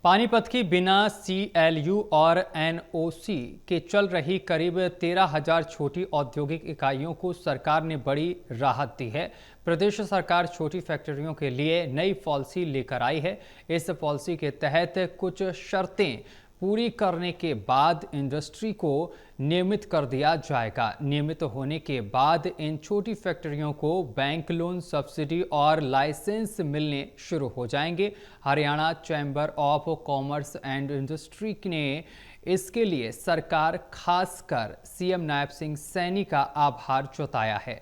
पानीपत की बिना CLU और NOC के चल रही करीब 13,000 छोटी औद्योगिक इकाइयों को सरकार ने बड़ी राहत दी है। प्रदेश सरकार छोटी फैक्ट्रियों के लिए नई पॉलिसी लेकर आई है। इस पॉलिसी के तहत कुछ शर्तें पूरी करने के बाद इंडस्ट्री को नियमित कर दिया जाएगा। नियमित होने के बाद इन छोटी फैक्ट्रियों को बैंक लोन, सब्सिडी और लाइसेंस मिलने शुरू हो जाएंगे। Haryana chamber of commerce and industry ने इसके लिए सरकार खासकर CM नायब सिंह सैनी का आभार जताया है।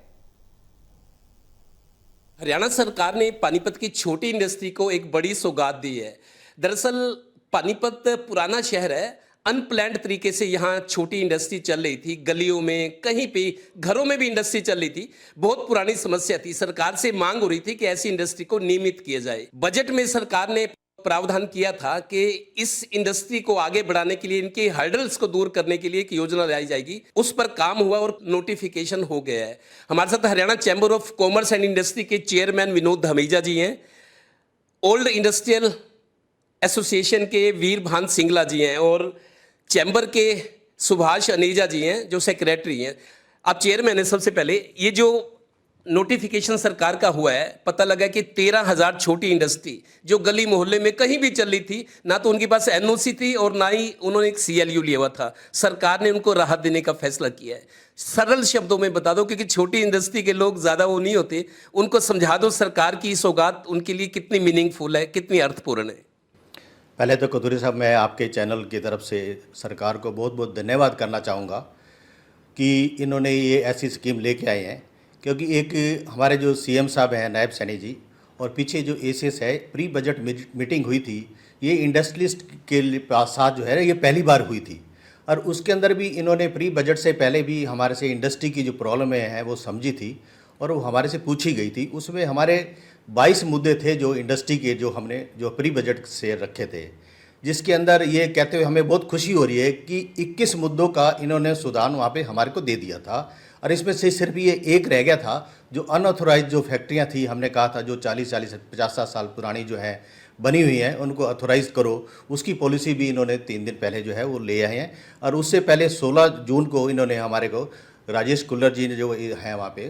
हरियाणा सरकार ने पानीपत की छोटी इंडस्ट्री को एक बड़ी सौगात दी है। दरअसल पानीपत पुराना शहर है, अनप्लैंड तरीके से यहाँ छोटी इंडस्ट्री चल रही थी। गलियों में, कहीं पे घरों में भी इंडस्ट्री चल रही थी। बहुत पुरानी समस्या थी। सरकार से मांग हो रही थी कि ऐसी इंडस्ट्री को नियमित किया जाए। बजट में सरकार ने प्रावधान किया था कि इस इंडस्ट्री को आगे बढ़ाने के लिए, इनके हर्डल्स को दूर करने के लिए एक योजना लाई जाएगी। उस पर काम हुआ और नोटिफिकेशन हो गया है। हमारे साथ Haryana chamber of commerce and industry के चेयरमैन विनोद धमीजा जी हैं, ओल्ड इंडस्ट्रियल एसोसिएशन के वीरभान सिंगला जी हैं और चैम्बर के सुभाष अनेजा जी हैं जो सेक्रेटरी हैं। आप चेयरमैन हैं। सबसे पहले ये जो नोटिफिकेशन सरकार का हुआ है, पता लगा कि 13,000 छोटी इंडस्ट्री जो गली मोहल्ले में कहीं भी चल रही थी, ना तो उनके पास NOC थी और ना ही उन्होंने एक CLU लिया हुआ था। सरकार ने उनको राहत देने का फैसला किया है। सरल शब्दों में बता दो, क्योंकि छोटी इंडस्ट्री के लोग ज़्यादा वो नहीं होते, उनको समझा दो सरकार की सौगात उनके लिए कितनी मीनिंगफुल है, कितनी अर्थपूर्ण है। पहले तो कतूरी साहब, मैं आपके चैनल की तरफ से सरकार को बहुत बहुत धन्यवाद करना चाहूँगा कि इन्होंने ये ऐसी स्कीम लेके आए हैं। क्योंकि एक हमारे जो CM साहब हैं नायब सैनी जी, और पीछे जो ACS है, प्री बजट मीटिंग हुई थी, ये इंडस्ट्रियलिस्ट के साथ जो है ये पहली बार हुई थी। और उसके अंदर भी इन्होंने प्री बजट से पहले भी हमारे से इंडस्ट्री की जो प्रॉब्लम है वो समझी थी और वो हमारे से पूछी गई थी। उसमें हमारे 22 मुद्दे थे जो इंडस्ट्री के, जो हमने जो प्री बजट से रखे थे, जिसके अंदर ये कहते हुए हमें बहुत खुशी हो रही है कि 21 मुद्दों का इन्होंने सुधार वहाँ पे हमारे को दे दिया था। और इसमें से सिर्फ ये एक रह गया था, जो अनऑथोराइज जो फैक्ट्रियाँ थी, हमने कहा था जो 40 50 साल पुरानी जो है बनी हुई हैं उनको ऑथोराइज करो। उसकी पॉलिसी भी इन्होंने 3 दिन पहले जो है वो ले आए हैं। और उससे पहले 16 जून को इन्होंने हमारे को राजेश कुल्लर जी ने जो हैं वहाँ पे,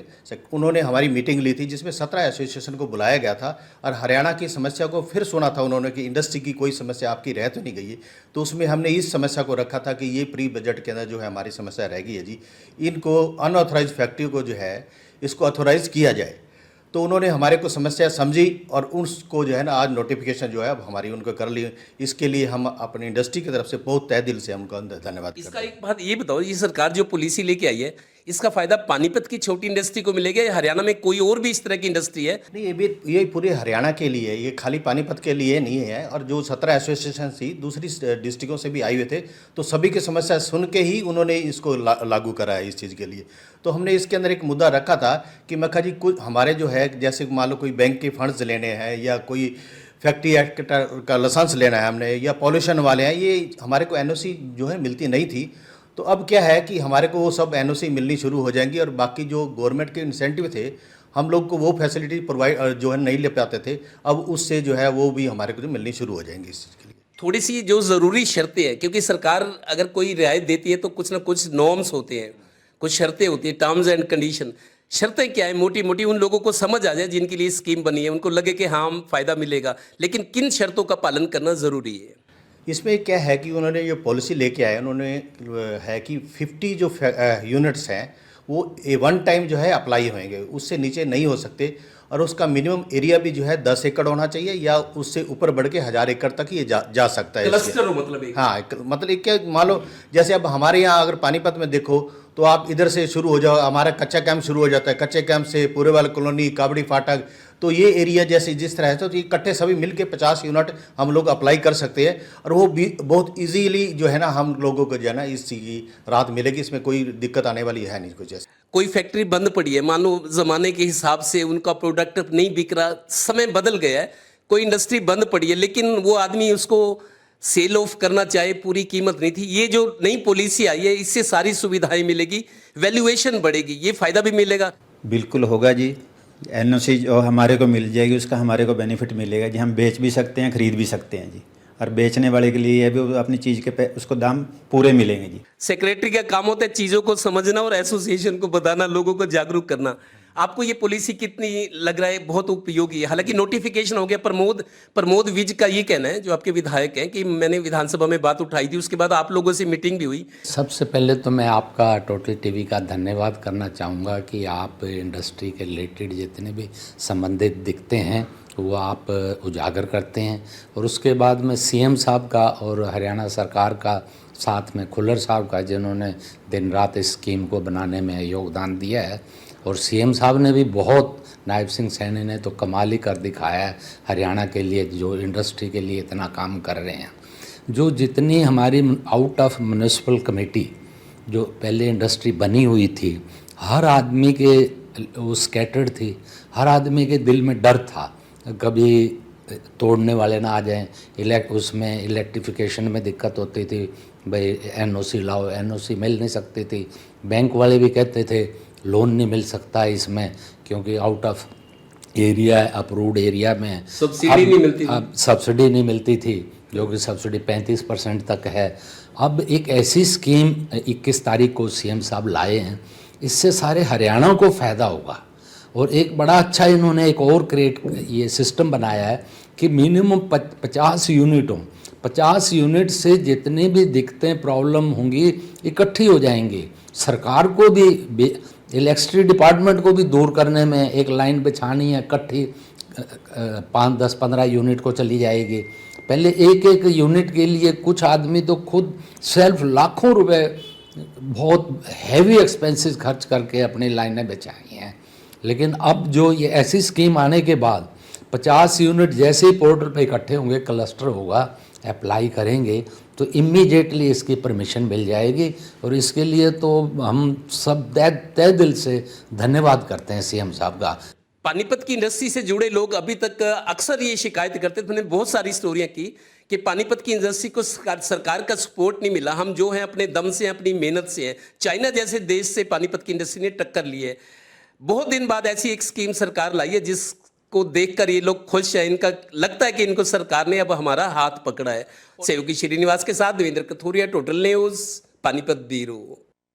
उन्होंने हमारी मीटिंग ली थी जिसमें 17 एसोसिएशन को बुलाया गया था और हरियाणा की समस्या को फिर सुना था उन्होंने कि इंडस्ट्री की कोई समस्या आपकी रह तो नहीं गई है। तो उसमें हमने इस समस्या को रखा था कि ये प्री बजट के अंदर जो है हमारी समस्या रह गई है जी, इनको अनऑथोराइज फैक्ट्री को जो है इसको ऑथोराइज किया जाए। तो उन्होंने हमारे को समस्या समझी और उसको जो है ना आज नोटिफिकेशन जो है अब हमारी उनको कर ली। इसके लिए हम अपनी इंडस्ट्री की तरफ से बहुत तहे दिल से हमको धन्यवाद। इसका एक बात ये बताओ, ये सरकार जो पॉलिसी लेके आई है, इसका फायदा पानीपत की छोटी इंडस्ट्री को मिलेगा या हरियाणा में कोई और भी इस तरह की इंडस्ट्री है? नहीं, ये पूरे हरियाणा के लिए है, ये खाली पानीपत के लिए नहीं है। और जो 17 एसोसिएशन थी दूसरी डिस्ट्रिक्टों से भी आए हुए थे, तो सभी की समस्या सुन के ही उन्होंने इसको लागू करा है इस चीज़ के लिए। तो हमने इसके अंदर एक मुद्दा रखा था कि मैं कहा जी कुछ हमारे जो है, जैसे मान लो कोई बैंक के फंड्स लेने हैं या कोई फैक्ट्री एक्ट का लाइसेंस लेना है हमने, या पॉल्यूशन वाले हैं, ये हमारे को NOC जो है मिलती नहीं थी। तो अब क्या है कि हमारे को वो सब NOC मिलनी शुरू हो जाएंगी और बाकी जो गवर्नमेंट के इंसेंटिव थे हम लोग को वो फैसिलिटी प्रोवाइड जो है नहीं ले पाते थे, अब उससे जो है वो भी हमारे को जो मिलनी शुरू हो जाएंगी इस चीज़ के लिए। थोड़ी सी जो ज़रूरी शर्तें हैं, क्योंकि सरकार अगर कोई रियायत देती है तो कुछ ना कुछ नॉर्म्स होते हैं, कुछ शर्तें होती हैं, टर्म्स एंड कंडीशन। शर्तें क्या है? मोटी मोटी उन लोगों को समझ आ जाए जिनके लिए स्कीम बनी है, उनको लगे कि हाँ फ़ायदा मिलेगा, लेकिन किन शर्तों का पालन करना ज़रूरी है? इसमें क्या है कि उन्होंने ये पॉलिसी लेके आए, उन्होंने है कि 50 जो यूनिट्स हैं वो वन टाइम जो है अप्लाई होंगे, उससे नीचे नहीं हो सकते। और उसका मिनिमम एरिया भी जो है 10 एकड़ होना चाहिए या उससे ऊपर बढ़ के 1000 एकड़ तक ये जा सकता है। क्लस्टर हो मतलब? हाँ, मतलब क्या, मान लो जैसे अब हमारे यहाँ अगर पानीपत में देखो तो आप इधर से शुरू हो जाओ, हमारा कच्चा कैंप शुरू हो जाता है, कच्चे कैंप से पूरेवाल कॉलोनी, काबड़ी फाटक, तो ये एरिया जैसे जिस तरह है तो ये इकट्ठे सभी मिलके 50 यूनिट हम लोग अप्लाई कर सकते हैं। और वो भी बहुत इजीली जो है ना हम लोगों को जो है ना इस चीज़ की राहत मिलेगी, इसमें कोई दिक्कत आने वाली है नहीं कुछ ऐसे। कोई फैक्ट्री बंद पड़ी है, मान लो ज़माने के हिसाब से उनका प्रोडक्ट नहीं बिक रहा, समय बदल गया है, कोई इंडस्ट्री बंद पड़ी है, लेकिन वो आदमी उसको सेल ऑफ करना चाहे, पूरी कीमत नहीं थी। ये जो नई पॉलिसी आई है इससे सारी सुविधाएं मिलेगी, वैल्यूएशन बढ़ेगी, ये फ़ायदा भी मिलेगा। बिल्कुल होगा जी। NOC जो हमारे को मिल जाएगी उसका हमारे को बेनिफिट मिलेगा जी। हम बेच भी सकते हैं, खरीद भी सकते हैं जी। और बेचने वाले के लिए भी अपनी चीज़ के उसको दाम पूरे मिलेंगे जी। सेक्रेटरी का काम होता है चीज़ों को समझना और एसोसिएशन को बताना, लोगों को जागरूक करना। आपको ये पॉलिसी कितनी लग रहा है बहुत उपयोगी है? हालांकि नोटिफिकेशन हो गया। प्रमोद विज का ये कहना है, जो आपके विधायक हैं, कि मैंने विधानसभा में बात उठाई थी, उसके बाद आप लोगों से मीटिंग भी हुई। सबसे पहले तो मैं आपका टोटल टीवी का धन्यवाद करना चाहूँगा कि आप इंडस्ट्री के रिलेटेड जितने भी संबंधित दिखते हैं वो आप उजागर करते हैं। और उसके बाद में सीएम साहब का और हरियाणा सरकार का, साथ में खुल्लर साहब का, जिन्होंने दिन रात इस स्कीम को बनाने में योगदान दिया है। और सीएम साहब ने भी बहुत, नायब सिंह सैनी ने तो कमाल ही कर दिखाया है हरियाणा के लिए, जो इंडस्ट्री के लिए इतना काम कर रहे हैं। जो जितनी हमारी आउट ऑफ म्यूनिसिपल कमेटी जो पहले इंडस्ट्री बनी हुई थी, हर आदमी के वो स्कैटर्ड थी, हर आदमी के दिल में डर था कभी तोड़ने वाले ना आ जाएं। उसमें इलेक्ट्रिफिकेशन में दिक्कत होती थी, भाई एनओसी लाओ, एनओसी मिल नहीं सकती थी। बैंक वाले भी कहते थे लोन नहीं मिल सकता इसमें, क्योंकि out of area, approved area में सब्सिडी नहीं मिलती थी। अब सब्सिडी नहीं मिलती थी, जो कि सब्सिडी 35% तक है। अब एक ऐसी स्कीम 21 तारीख को सीएम साहब लाए हैं, इससे सारे हरियाणा को फ़ायदा होगा। और एक बड़ा अच्छा इन्होंने एक और ये सिस्टम बनाया है कि मिनिमम 50 यूनिट हों। 50 यूनिट से जितनी भी दिक्कतें, प्रॉब्लम होंगी, इकट्ठी हो जाएंगी। सरकार को भी, इलेक्ट्रिसिटी डिपार्टमेंट को भी दूर करने में एक लाइन बिछानी है, इकट्ठी 5, 10, 15 यूनिट को चली जाएगी। पहले एक एक यूनिट के लिए कुछ आदमी तो खुद सेल्फ लाखों रुपए बहुत हैवी एक्सपेंसेस खर्च करके अपनी लाइनें बिछाई हैं। लेकिन अब जो ये ऐसी स्कीम आने के बाद 50 यूनिट जैसे ही पोर्टल पे इकट्ठे होंगे, क्लस्टर होगा, अप्लाई करेंगे तो इमीडिएटली इसकी परमिशन मिल जाएगी। और इसके लिए तो हम सब तहे दिल से धन्यवाद करते हैं सीएम साहब का। पानीपत की इंडस्ट्री से जुड़े लोग अभी तक अक्सर ये शिकायत करते थे, मैंने बहुत सारी स्टोरियां की कि पानीपत की इंडस्ट्री को सरकार का सपोर्ट नहीं मिला। हम जो है अपने दम से, अपनी मेहनत से हैं। चाइना जैसे देश से पानीपत की इंडस्ट्री ने टक्कर ली है। बहुत दिन बाद ऐसी एक स्कीम सरकार लाई है जिसको देखकर ये लोग खुश हैं। इनका लगता है कि इनको सरकार ने अब हमारा हाथ पकड़ा है। सहयोगी श्रीनिवास के साथ Devendra Kathoria, total news, Panipat bureau.